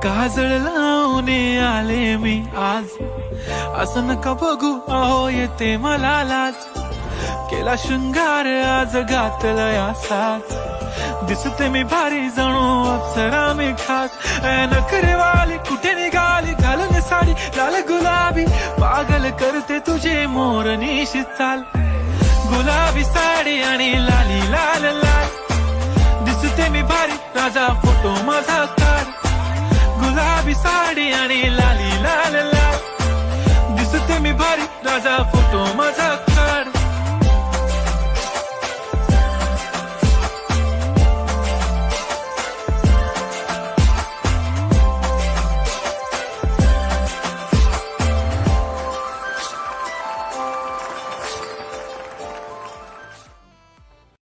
काजळ लावून आले मी आज, असं नका बघू अहो येते मला लाज. केला शृंगार आज घातलाय असाच, दिसते मी भारी जणू अप्सरा मी खास. नखरेवाली कुठे निघाली घालून साडी लाल गुलाबी, पागल करते तुझे मोरनीशी चाल. गुलाबी साडी आणि लाली लाल लाल, दिसते मी भारी राजा फोटो माझा काढ. गुलाबी साडी आणि लाली लाल लाल, दिसते मी भारी राजा फोटो माझा काढ.